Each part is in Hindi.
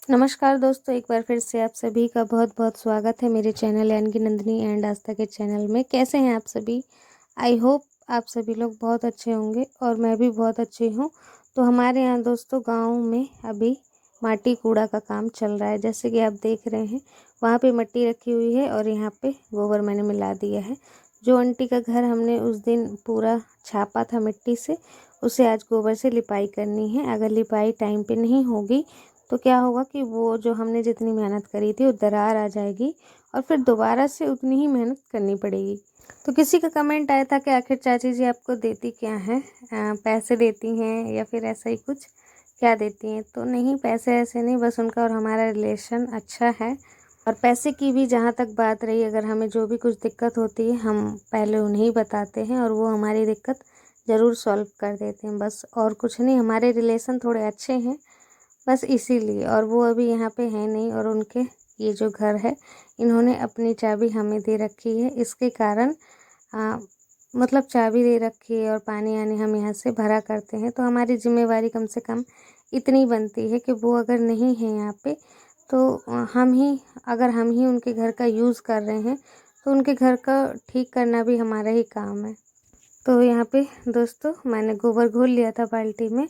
नमस्कार दोस्तों, एक बार फिर से आप सभी का बहुत-बहुत स्वागत है मेरे चैनल यानी कि नंदिनी एंड आस्था के चैनल में। कैसे हैं आप सभी? आई होप आप सभी लोग बहुत अच्छे होंगे और मैं भी बहुत अच्छी हूँ। तो हमारे यहाँ दोस्तों गाँव में अभी माटी कूड़ा का काम चल रहा है। जैसे कि आप देख रहे हैं, वहाँ पे मिट्टी रखी हुई है और यहाँ पे गोबर मैंने मिला दिया है। जो आंटी का घर हमने उस दिन पूरा छापा था मिट्टी से, उसे आज गोबर से लिपाई करनी है। अगर लिपाई टाइम पे नहीं होगी तो क्या होगा कि वो जो हमने जितनी मेहनत करी थी वो दरार आ जाएगी और फिर दोबारा से उतनी ही मेहनत करनी पड़ेगी। तो किसी का कमेंट आया था कि आखिर चाची जी आपको देती क्या हैं? पैसे देती हैं या फिर ऐसा ही कुछ क्या देती हैं? तो नहीं, पैसे ऐसे नहीं, बस उनका और हमारा रिलेशन अच्छा है। और पैसे की भी जहाँ तक बात रही, अगर हमें जो भी कुछ दिक्कत होती है हम पहले उन्हें ही बताते हैं और वो हमारी दिक्कत ज़रूर सॉल्व कर देते हैं, बस और कुछ नहीं। हमारे रिलेशन थोड़े अच्छे हैं बस इसीलिए। और वो अभी यहाँ पे है नहीं और उनके ये जो घर है इन्होंने अपनी चाबी हमें दे रखी है। इसके कारण मतलब चाबी दे रखी है और पानी आने हम यहाँ से भरा करते हैं। तो हमारी जिम्मेवारी कम से कम इतनी बनती है कि वो अगर नहीं है यहाँ पे तो अगर हम ही उनके घर का यूज़ कर रहे हैं तो उनके घर का ठीक करना भी हमारा ही काम है। तो यहाँ पे दोस्तों मैंने गोबर घोल लिया था बाल्टी में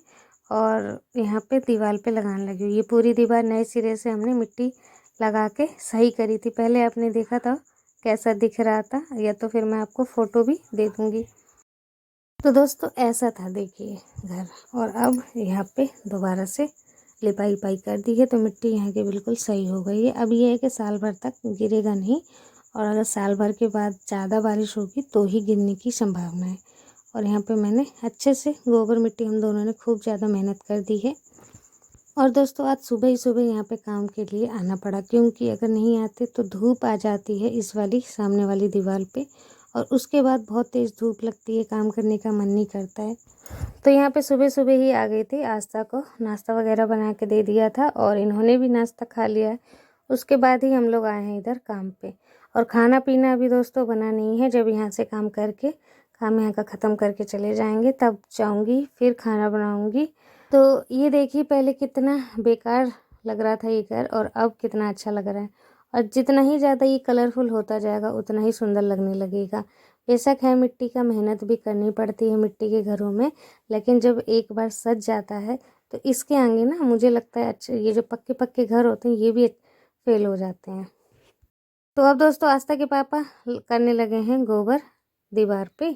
और यहाँ पे दीवार पे लगाने लगी हूँ। ये पूरी दीवार नए सिरे से हमने मिट्टी लगा के सही करी थी। पहले आपने देखा था कैसा दिख रहा था, या तो फिर मैं आपको फ़ोटो भी दे दूँगी। तो दोस्तों ऐसा था देखिए घर। और अब यहाँ पे दोबारा से लिपाई पाई कर दी है तो मिट्टी यहाँ की बिल्कुल सही हो गई है। अब ये है कि साल भर तक गिरेगा नहीं और अगर साल भर के बाद ज़्यादा बारिश होगी तो ही गिरने की संभावना है। और यहाँ पे मैंने अच्छे से गोबर मिट्टी हम दोनों ने खूब ज़्यादा मेहनत कर दी है। और दोस्तों आज सुबह ही सुबह यहाँ पे काम के लिए आना पड़ा, क्योंकि अगर नहीं आते तो धूप आ जाती है इस वाली सामने वाली दीवार पे और उसके बाद बहुत तेज़ धूप लगती है, काम करने का मन नहीं करता है। तो यहाँ पे सुबह सुबह ही आ गई थी, आस्था को नाश्ता वगैरह बना के दे दिया था और इन्होंने भी नाश्ता खा लिया है। उसके बाद ही हम लोग आए हैं इधर काम पे। और खाना पीना अभी दोस्तों बना नहीं है, जब यहाँ से काम यहाँ का ख़त्म करके चले जाएंगे तब जाऊँगी फिर खाना बनाऊँगी। तो ये देखिए पहले कितना बेकार लग रहा था ये घर और अब कितना अच्छा लग रहा है। और जितना ही ज़्यादा ये कलरफुल होता जाएगा उतना ही सुंदर लगने लगेगा। बेशक है मिट्टी का मेहनत भी करनी पड़ती है मिट्टी के घरों में, लेकिन जब एक बार सज जाता है तो इसके आगे ना मुझे लगता है अच्छे ये जो पक्के पक्के घर होते हैं ये भी फेल हो जाते हैं। तो अब दोस्तों आस्था के पापा करने लगे हैं गोबर दीवार पे,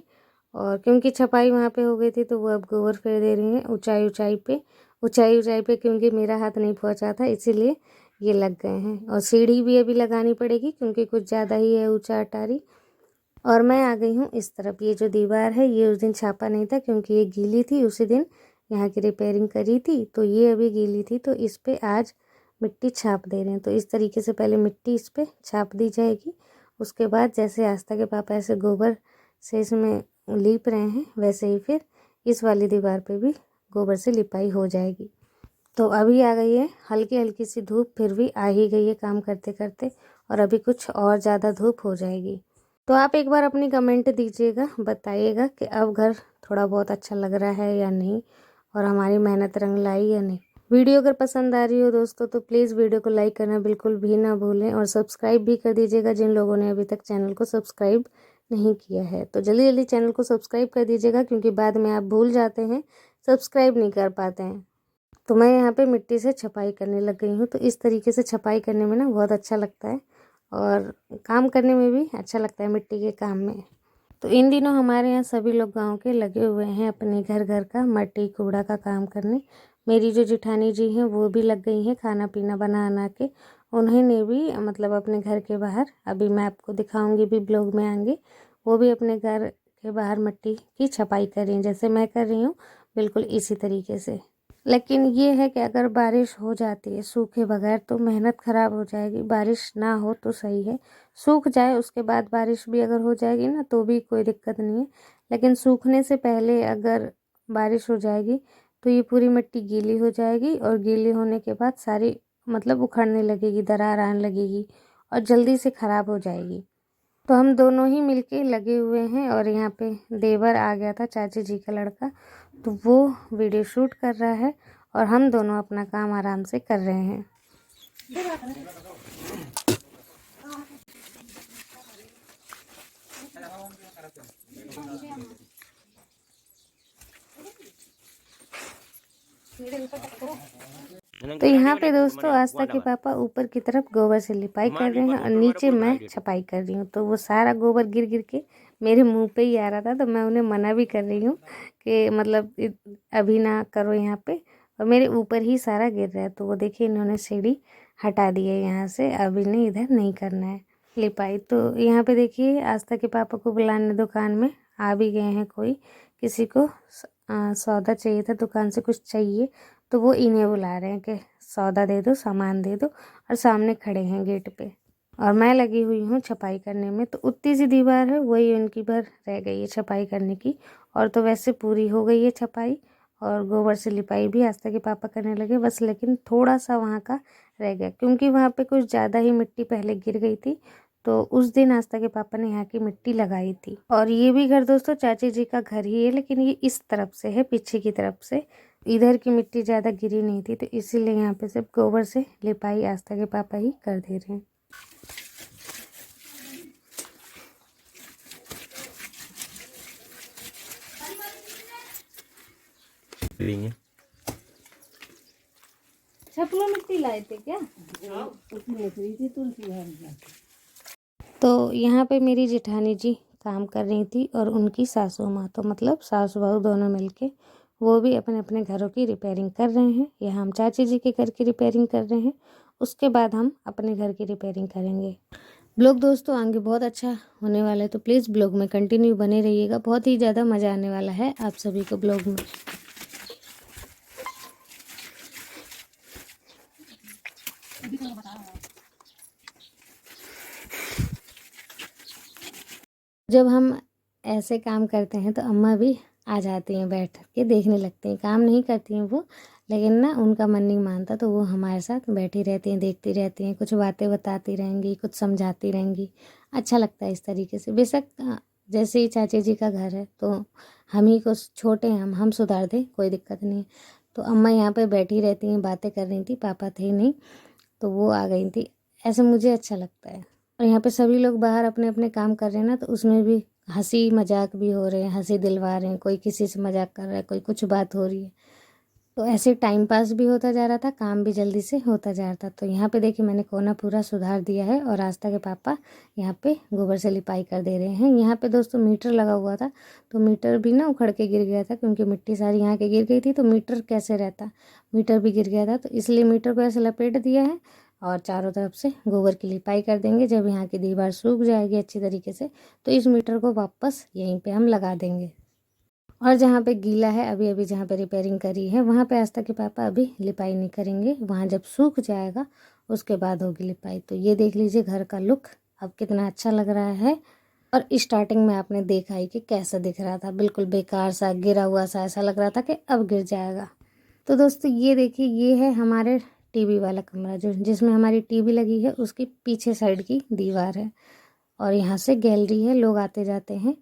और क्योंकि छपाई वहाँ पे हो गई थी तो वो अब गोबर फेर दे रही हैं ऊंचाई पे क्योंकि मेरा हाथ नहीं पहुँचा था इसीलिए ये लग गए हैं। और सीढ़ी भी अभी लगानी पड़ेगी क्योंकि कुछ ज़्यादा ही है ऊंचा अटारी। और मैं आ गई हूँ इस तरफ। ये जो दीवार है ये उस दिन छापा नहीं था क्योंकि ये गीली थी, उसी दिन यहाँ की रिपेयरिंग करी थी तो ये अभी गीली थी, तो इस पे आज मिट्टी छाप दे रहे हैं। तो इस तरीके से पहले मिट्टी इस पे छाप दी जाएगी, उसके बाद जैसे आस्था के पापा ऐसे गोबर से इसमें लीप रहे हैं वैसे ही फिर इस वाली दीवार पे भी गोबर से लिपाई हो जाएगी। तो अभी आ गई है हल्की हल्की सी धूप, फिर भी आ ही गई है काम करते करते, और अभी कुछ और ज़्यादा धूप हो जाएगी। तो आप एक बार अपनी कमेंट दीजिएगा, बताइएगा कि अब घर थोड़ा बहुत अच्छा लग रहा है या नहीं और हमारी मेहनत रंग लाई या नहीं। वीडियो अगर पसंद आ रही हो दोस्तों तो प्लीज़ वीडियो को लाइक करना बिल्कुल भी ना भूलें और सब्सक्राइब भी कर दीजिएगा जिन लोगों ने अभी तक चैनल को सब्सक्राइब नहीं किया है। तो जल्दी जल्दी चैनल को सब्सक्राइब कर दीजिएगा क्योंकि बाद में आप भूल जाते हैं, सब्सक्राइब नहीं कर पाते हैं। तो मैं यहाँ पे मिट्टी से छपाई करने लग गई हूँ। तो इस तरीके से छपाई करने में ना बहुत अच्छा लगता है और काम करने में भी अच्छा लगता है मिट्टी के काम में। तो इन दिनों हमारे यहाँ सभी लोग गांव के लगे हुए हैं अपने घर घर का मट्टी कूड़ा का काम करने। मेरी जो जिठानी जी हैं वो भी लग गई हैं खाना पीना बना के। उन्होंने भी मतलब अपने घर के बाहर, अभी मैं आपको दिखाऊंगी भी ब्लॉग में आएंगे, वो भी अपने घर के बाहर मिट्टी की छपाई कर रही हैं जैसे मैं कर रही हूँ, बिल्कुल इसी तरीके से। लेकिन ये है कि अगर बारिश हो जाती है सूखे बगैर तो मेहनत ख़राब हो जाएगी। बारिश ना हो तो सही है, सूख जाए उसके बाद बारिश भी अगर हो जाएगी ना तो भी कोई दिक्कत नहीं है, लेकिन सूखने से पहले अगर बारिश हो जाएगी तो ये पूरी मिट्टी गीली हो जाएगी और गीली होने के बाद सारी मतलब उखड़ने लगेगी, दरार आने लगेगी और जल्दी से ख़राब हो जाएगी। तो हम दोनों ही मिलके लगे हुए हैं और यहाँ पे देवर आ गया था चाची जी का लड़का, तो वो वीडियो शूट कर रहा है और हम दोनों अपना काम आराम से कर रहे हैं। तो यहाँ पे दोस्तों आस्था के पापा ऊपर की तरफ गोबर से लिपाई कर रहे हैं और नीचे मैं छपाई कर रही हूँ। तो वो सारा गोबर गिर गिर के मेरे मुंह पे ही आ रहा था, तो मैं उन्हें मना भी कर रही हूँ कि मतलब अभी ना करो यहाँ पे, और मेरे ऊपर ही सारा गिर रहा है। तो वो देखिए इन्होंने सीढ़ी हटा दी है यहाँ से, अभी नहीं इधर नहीं करना है लिपाई। तो यहाँ पे देखिए आस्था के पापा को बुलाने दुकान में आ भी गए हैं, कोई किसी को सौदा चाहिए था, दुकान से कुछ चाहिए, तो वो इन्हें बुला रहे हैं कि सौदा दे दो, सामान दे दो, और सामने खड़े हैं गेट पे। और मैं लगी हुई हूँ छपाई करने में। तो उतनी सी दीवार है, वही उनकी भर रह गई है छपाई करने की, और तो वैसे पूरी हो गई है छपाई। और गोबर से लिपाई भी आस्था के पापा करने लगे बस, लेकिन थोड़ा सा वहाँ का रह गया क्योंकि वहाँ पे कुछ ज़्यादा ही मिट्टी पहले गिर गई थी। तो उस दिन आस्था के पापा ने यहाँ की मिट्टी लगाई थी। और ये भी घर दोस्तों चाची जी का घर ही है, लेकिन ये इस तरफ से है, पीछे की तरफ से। इधर की मिट्टी ज़्यादा गिरी नहीं थी, तो इसीलिए यहाँ पे सिर्फ गोबर से लिपाई आस्था के पापा ही कर दे रहे हैं। छपलो मिट्टी लाए थे क्या? तो यहाँ पे मेरी जेठानी जी काम कर रही थी और उनकी सासू माँ, तो मतलब सासू बहू दोनों मिलके वो भी अपने अपने घरों की रिपेयरिंग कर रहे हैं। यहाँ हम चाची जी के घर की रिपेयरिंग कर रहे हैं, उसके बाद हम अपने घर की रिपेयरिंग करेंगे। ब्लॉग दोस्तों आगे बहुत अच्छा होने वाला है, तो प्लीज़ ब्लॉग में कंटिन्यू बने रहिएगा, बहुत ही ज़्यादा मज़ा आने वाला है आप सभी को ब्लॉग में। जब हम ऐसे काम करते हैं तो अम्मा भी आ जाती हैं, बैठ के देखने लगती हैं, काम नहीं करती हैं वो, लेकिन ना उनका मन नहीं मानता तो वो हमारे साथ बैठी रहती हैं, देखती रहती हैं, कुछ बातें बताती रहेंगी, कुछ समझाती रहेंगी। अच्छा लगता है इस तरीके से। बेशक जैसे ही चाची जी का घर है तो हम ही को छोटे हैं, हम सुधार दें, कोई दिक्कत नहीं। तो अम्मा यहाँ पे बैठी रहती हैं, बातें कर रही थी, पापा थे नहीं तो वो आ गई थी। ऐसे मुझे अच्छा लगता है। और यहाँ पे सभी लोग बाहर अपने अपने काम कर रहे हैं ना, तो उसमें भी हंसी मजाक भी हो रहे हैं, हंसी दिलवा रहे हैं, कोई किसी से मजाक कर रहा है, कोई कुछ बात हो रही है। तो ऐसे टाइम पास भी होता जा रहा था, काम भी जल्दी से होता जा रहा था। तो यहाँ पे देखिए मैंने कोना पूरा सुधार दिया है और आस्था के पापा यहाँ पे गोबर से लिपाई कर दे रहे हैं। यहाँ पे दोस्तों मीटर लगा हुआ था, तो मीटर भी ना उखड़ के गिर गया था क्योंकि मिट्टी सारी यहाँ के गिर गई थी, तो मीटर कैसे रहता, मीटर भी गिर गया था। तो इसलिए मीटर को ऐसे लपेट दिया है और चारों तरफ से गोबर की लिपाई कर देंगे। जब यहाँ की दीवार सूख जाएगी अच्छी तरीके से तो इस मीटर को वापस यहीं पे हम लगा देंगे। और जहाँ पे गीला है अभी अभी जहाँ पे रिपेयरिंग करी है वहाँ पे आस्था के पापा अभी लिपाई नहीं करेंगे, वहाँ जब सूख जाएगा उसके बाद होगी लिपाई। तो ये देख लीजिए घर का लुक अब कितना अच्छा लग रहा है। और स्टार्टिंग में आपने देखा ही कि कैसा दिख रहा था, बिल्कुल बेकार सा गिरा हुआ सा, ऐसा लग रहा था कि अब गिर जाएगा। तो दोस्तों ये देखिए ये है हमारे टीवी वाला कमरा, जो जिसमें हमारी टीवी लगी है, उसकी पीछे साइड की दीवार है और यहाँ से गैलरी है, लोग आते जाते हैं।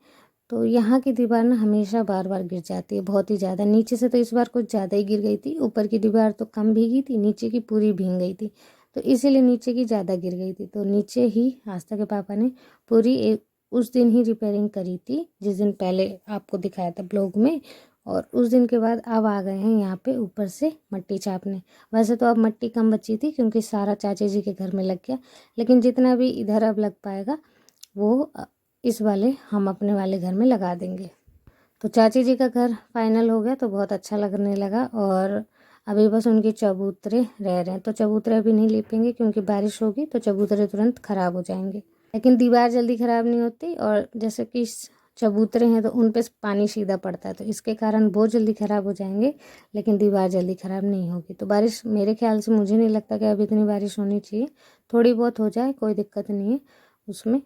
तो यहाँ की दीवार ना हमेशा बार बार गिर जाती है, बहुत ही ज़्यादा। नीचे से तो इस बार कुछ ज़्यादा ही गिर गई थी, ऊपर की दीवार तो कम भीगी थी, नीचे की पूरी भीग गई थी, तो इसीलिए नीचे की ज़्यादा गिर गई थी। तो नीचे ही आस्था के पापा ने पूरी उस दिन ही रिपेयरिंग करी थी जिस दिन पहले आपको दिखाया था ब्लॉग में। और उस दिन के बाद अब आ गए हैं यहाँ पे ऊपर से मट्टी चापने। वैसे तो अब मट्टी कम बची थी क्योंकि सारा चाची जी के घर में लग गया, लेकिन जितना भी इधर अब लग पाएगा वो इस वाले हम अपने वाले घर में लगा देंगे। तो चाची जी का घर फाइनल हो गया तो बहुत अच्छा लगने लगा। और अभी बस उनके चबूतरे रह रहे हैं, तो चबूतरे अभी नहीं लेपेंगे क्योंकि बारिश होगी तो चबूतरे तुरंत ख़राब हो जाएंगे। लेकिन दीवार जल्दी ख़राब नहीं होती, और जैसे कि चबूतरे हैं तो उन पर पानी सीधा पड़ता है, तो इसके कारण बहुत जल्दी ख़राब हो जाएंगे, लेकिन दीवार जल्दी ख़राब नहीं होगी। तो बारिश मेरे ख्याल से, मुझे नहीं लगता कि अभी इतनी बारिश होनी चाहिए, थोड़ी बहुत हो जाए कोई दिक्कत नहीं है उसमें।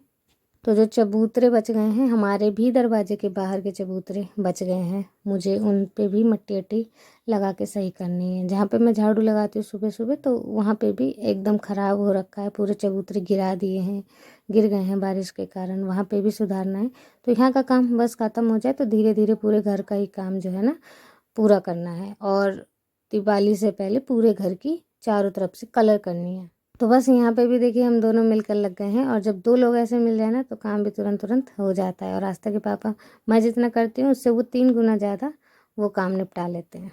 तो जो चबूतरे बच गए हैं, हमारे भी दरवाजे के बाहर के चबूतरे बच गए हैं, मुझे उन पे भी मट्टी अट्टी लगा के सही करनी है। जहाँ पे मैं झाड़ू लगाती हूँ सुबह सुबह तो वहाँ पे भी एकदम ख़राब हो रखा है, पूरे चबूतरे गिरा दिए हैं, गिर गए हैं बारिश के कारण, वहाँ पे भी सुधारना है। तो यहाँ का काम बस ख़त्म हो जाए तो धीरे धीरे पूरे घर का ही काम जो है ना पूरा करना है। और दिवाली से पहले पूरे घर की चारों तरफ से कलर करनी है। तो बस यहाँ पे भी देखिए हम दोनों मिलकर लग गए हैं, और जब 2 लोग ऐसे मिल जाए ना तो काम भी तुरंत तुरंत हो जाता है। और आस्था के पापा मैं जितना करती हूँ उससे वो 3 गुना ज़्यादा वो काम निपटा लेते हैं।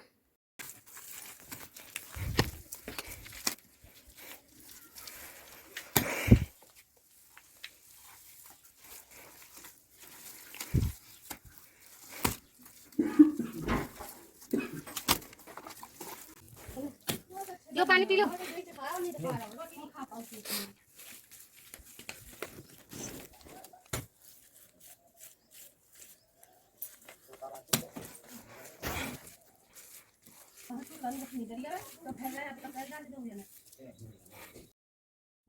जो पानी पी लो।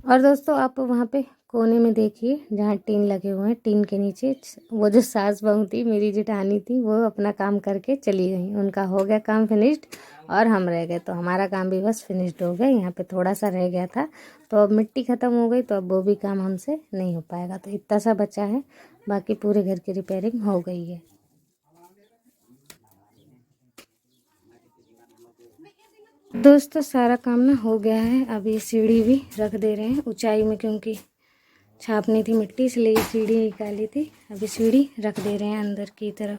और दोस्तों आप वहाँ पे कोने में देखिए जहाँ टीन लगे हुए हैं, टीन के नीचे वो जो सास बहू थी, मेरी जेठानी थी, वो अपना काम करके चली गई। उनका हो गया काम फिनिश्ड और हम रह गए, तो हमारा काम भी बस फिनिश्ड हो गया। यहाँ पे थोड़ा सा रह गया था, तो अब मिट्टी ख़त्म हो गई, तो अब वो भी काम हमसे नहीं हो पाएगा, तो इतना सा बचा है। बाकी पूरे घर की रिपेयरिंग हो गई है। दोस्तों सारा काम ना हो गया है। अब ये सीढ़ी भी रख दे रहे हैं ऊंचाई में, क्योंकि छापनी थी मिट्टी, इसलिए ये सीढ़ी निकाली थी। अभी सीढ़ी रख दे रहे हैं अंदर की तरफ।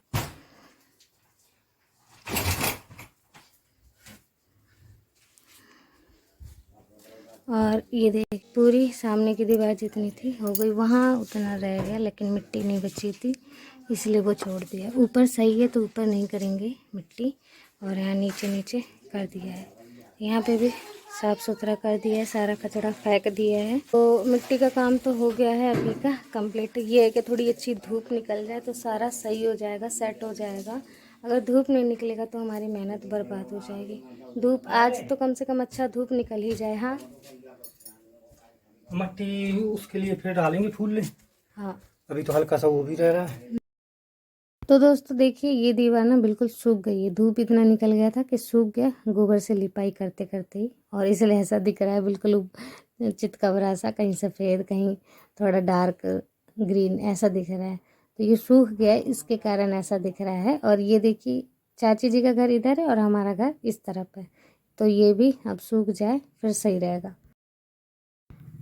और ये देख पूरी सामने की दीवार जितनी थी हो गई, वहाँ उतना रह गया लेकिन मिट्टी नहीं बची थी, इसलिए वो छोड़ दिया। ऊपर सही है तो ऊपर नहीं करेंगे मिट्टी, और यहाँ नीचे नीचे कर दिया है। यहाँ पे भी साफ़ सुथरा कर दिया है, सारा कचरा फेंक दिया है। तो मिट्टी का काम तो हो गया है अभी का कंप्लीट। ये है कि थोड़ी अच्छी धूप निकल जाए तो सारा सही हो जाएगा, सेट हो जाएगा। अगर धूप नहीं निकलेगा तो हमारी मेहनत बर्बाद हो जाएगी। धूप आज तो कम से कम अच्छा धूप निकल ही जाए। हाँ मट्टी उसके लिए फिर डालेंगे फूल। हाँ अभी तो हल्का सा वो भी रह रहा है। तो दोस्तों देखिए ये दीवार ना बिल्कुल सूख गई है। धूप इतना निकल गया था कि सूख गया, गोबर से लिपाई करते करते ही, और इसलिए ऐसा दिख रहा है बिल्कुल चितकबरा सा, कहीं सफ़ेद कहीं थोड़ा डार्क ग्रीन ऐसा दिख रहा है। तो ये सूख गया है, इसके कारण ऐसा दिख रहा है। और ये देखिए चाची जी का घर इधर है और हमारा घर इस तरफ है, तो ये भी अब सूख जाए फिर सही रहेगा।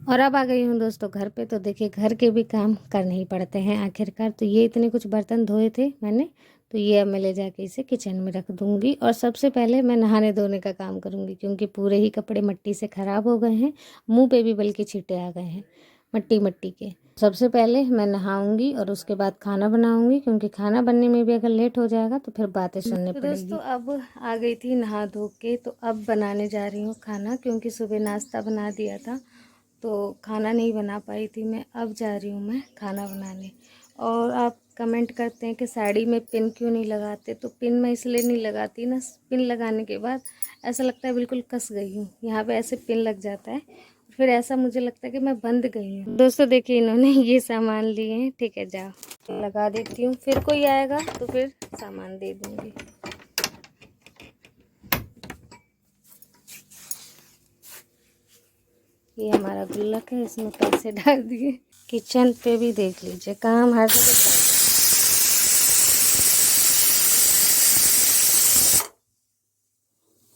और अब आ गई हूँ दोस्तों घर पे। तो देखिए घर के भी काम करने ही पड़ते हैं आखिरकार। तो ये इतने कुछ बर्तन धोए थे मैंने, तो ये अब मैं ले जाके इसे किचन में रख दूँगी। और सबसे पहले मैं नहाने धोने का काम करूँगी, क्योंकि पूरे ही कपड़े मिट्टी से ख़राब हो गए हैं, मुँह पे भी बल्कि छींटे आ गए हैं मट्टी मट्टी के। सबसे पहले मैं नहाऊंगी और उसके बाद खाना बनाऊंगी, क्योंकि खाना बनने में भी अगर लेट हो जाएगा तो फिर बातें सुनने पड़ेगी। दोस्तों अब आ गई थी नहा धो के, तो अब बनाने जा रही हूँ खाना, क्योंकि सुबह नाश्ता बना दिया था तो खाना नहीं बना पाई थी मैं। अब जा रही हूँ मैं खाना बनाने। और आप कमेंट करते हैं कि साड़ी में पिन क्यों नहीं लगाते, तो पिन मैं इसलिए नहीं लगाती ना, पिन लगाने के बाद ऐसा लगता है बिल्कुल कस गई हूँ। यहाँ पे ऐसे पिन लग जाता है, फिर ऐसा मुझे लगता है कि मैं बंद गई हूँ। दोस्तों देखिए इन्होंने ये सामान लिए हैं, ठीक है जाओ लगा देती हूँ, फिर कोई आएगा तो फिर सामान दे दूँगी। ये हमारा गुल्लक है, इसमें पैसे डाल दिए। किचन पे भी देख लीजिए काम हर जगह चल रहा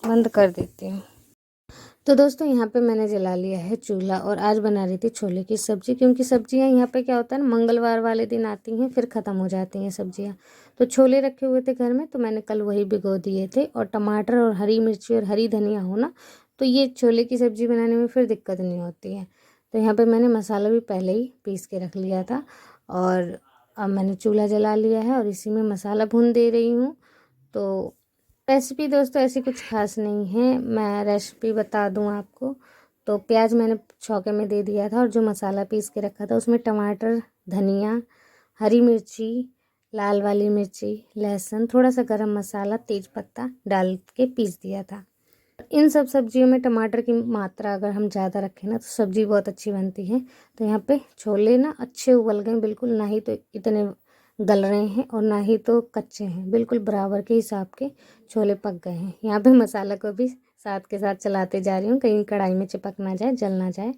है। बंद कर देती हूँ। तो दोस्तों यहाँ पे मैंने जला लिया है चूल्हा, और आज बना रही थी छोले की सब्ज़ी, क्योंकि सब्जियाँ यहाँ पे क्या होता है ना, मंगलवार वाले दिन आती हैं फिर ख़त्म हो जाती हैं सब्जियाँ। तो छोले रखे हुए थे घर में, तो मैंने कल वही भिगो दिए थे। और टमाटर और हरी मिर्ची और हरी धनिया हो ना, तो ये छोले की सब्ज़ी बनाने में फिर दिक्कत नहीं होती है। तो यहाँ पर मैंने मसाला भी पहले ही पीस के रख लिया था, और अब मैंने चूल्हा जला लिया है और इसी में मसाला भून दे रही हूँ। तो रेसिपी दोस्तों ऐसी कुछ खास नहीं है, मैं रेसिपी बता दूं आपको। तो प्याज मैंने छौके में दे दिया था, और जो मसाला पीस के रखा था उसमें टमाटर, धनिया, हरी मिर्ची, लाल वाली मिर्ची, लहसुन, थोड़ा सा गरम मसाला, तेज पत्ता डाल के पीस दिया था। इन सब सब्जियों में टमाटर की मात्रा अगर हम ज़्यादा रखें ना तो सब्ज़ी बहुत अच्छी बनती है। तो यहाँ पे छोले ना अच्छे उबल गए बिल्कुल, ना ही तो इतने गल रहे हैं और ना ही तो कच्चे हैं, बिल्कुल बराबर के हिसाब के छोले पक गए हैं। यहाँ पे मसाला को भी साथ के साथ चलाते जा रही हूँ, कहीं कढ़ाई में चिपक ना जाए, जल ना जाए।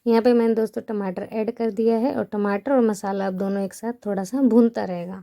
यहाँ पे मैंने दोस्तों टमाटर ऐड कर दिया है, और टमाटर और मसाला अब दोनों एक साथ थोड़ा सा भूनता रहेगा।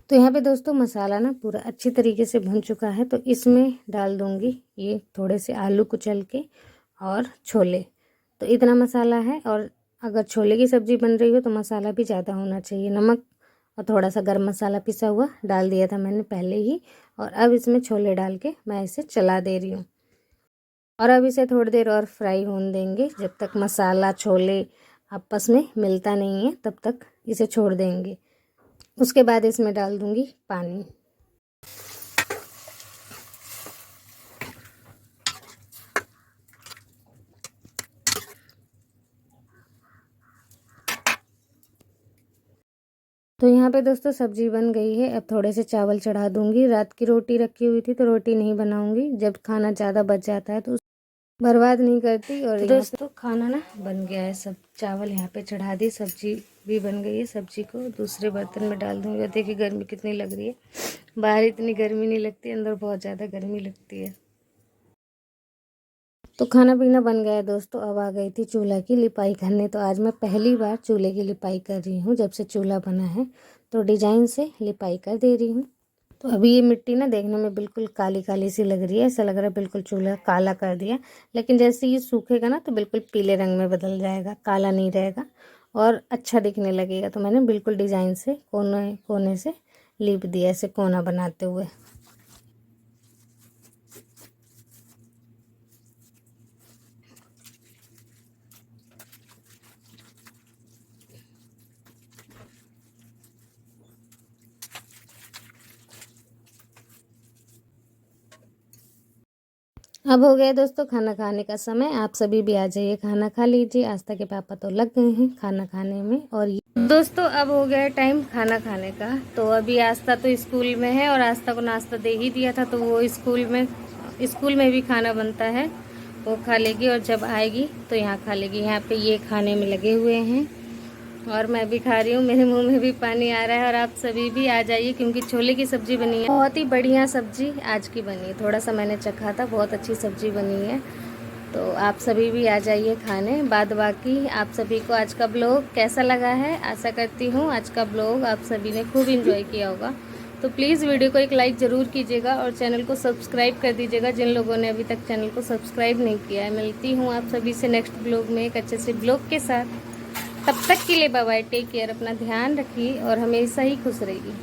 तो यहाँ पे दोस्तों मसाला ना पूरा अच्छी तरीके से भुन चुका है, तो इसमें डाल दूँगी ये थोड़े से आलू कुचल के और छोले। तो इतना मसाला है, और अगर छोले की सब्ज़ी बन रही हो तो मसाला भी ज़्यादा होना चाहिए। नमक और थोड़ा सा गरम मसाला पिसा हुआ डाल दिया था मैंने पहले ही, और अब इसमें छोले डाल के मैं इसे चला दे रही हूँ। और अब इसे थोड़ी देर और फ्राई होने देंगे, जब तक मसाला छोले आपस में मिलता नहीं है तब तक इसे छोड़ देंगे। उसके बाद इसमें डाल दूंगी पानी। तो यहाँ पे दोस्तों सब्जी बन गई है। अब थोड़े से चावल चढ़ा दूंगी। रात की रोटी रखी हुई थी तो रोटी नहीं बनाऊंगी, जब खाना ज़्यादा बच जाता है तो बर्बाद नहीं करती। और दोस्तों खाना ना बन गया है, सब चावल यहाँ पे चढ़ा दी, सब्जी भी बन गई है। सब्जी को दूसरे बर्तन में डाल दूँगी। और देखिए गर्मी कितनी लग रही है, बाहर इतनी गर्मी नहीं लगती, अंदर बहुत ज़्यादा गर्मी लगती है। तो खाना पीना बन गया है दोस्तों। अब आ गई थी चूल्हा की लिपाई करने। तो आज मैं पहली बार चूल्हे की लिपाई कर रही हूँ, जब से चूल्हा बना है तो डिजाइन से लिपाई कर दे रही हूँ। तो अभी ये मिट्टी ना देखने में बिल्कुल काली काली सी लग रही है, ऐसा लग रहा है बिल्कुल चूल्हा काला कर दिया। लेकिन जैसे ये सूखेगा ना तो बिल्कुल पीले रंग में बदल जाएगा, काला नहीं रहेगा और अच्छा दिखने लगेगा। तो मैंने बिल्कुल डिजाइन से कोने कोने से लीप दिया, ऐसे कोना बनाते हुए। अब हो गया दोस्तों खाना खाने का समय। आप सभी भी आ जाइए, खाना खा लीजिए। आस्था के पापा तो लग गए हैं खाना खाने में। और दोस्तों अब हो गया टाइम खाना खाने का। तो अभी आस्था तो स्कूल में है, और आस्था को नाश्ता दे ही दिया था, तो वो स्कूल में भी खाना बनता है, वो खा लेगी। और जब आएगी तो यहाँ खा लेगी। यहाँ पे ये खाने में लगे हुए हैं और मैं भी खा रही हूँ, मेरे मुंह में भी पानी आ रहा है। और आप सभी भी आ जाइए, क्योंकि छोले की सब्ज़ी बनी है, बहुत ही बढ़िया सब्ज़ी आज की बनी है। थोड़ा सा मैंने चखा था, बहुत अच्छी सब्ज़ी बनी है। तो आप सभी भी आ जाइए खाने। बाद बाकी आप सभी को आज का ब्लॉग कैसा लगा है, आशा करती हूँ आज का ब्लॉग आप सभी ने खूब इंजॉय किया होगा। तो प्लीज़ वीडियो को एक लाइक ज़रूर कीजिएगा और चैनल को सब्सक्राइब कर दीजिएगा, जिन लोगों ने अभी तक चैनल को सब्सक्राइब नहीं किया है। मिलती हूँ आप सभी से नेक्स्ट ब्लॉग में एक अच्छे से ब्लॉग के साथ। तब तक के लिए बाय बाय, टेक केयर, अपना ध्यान रखिए और हमेशा ही खुश रहिए।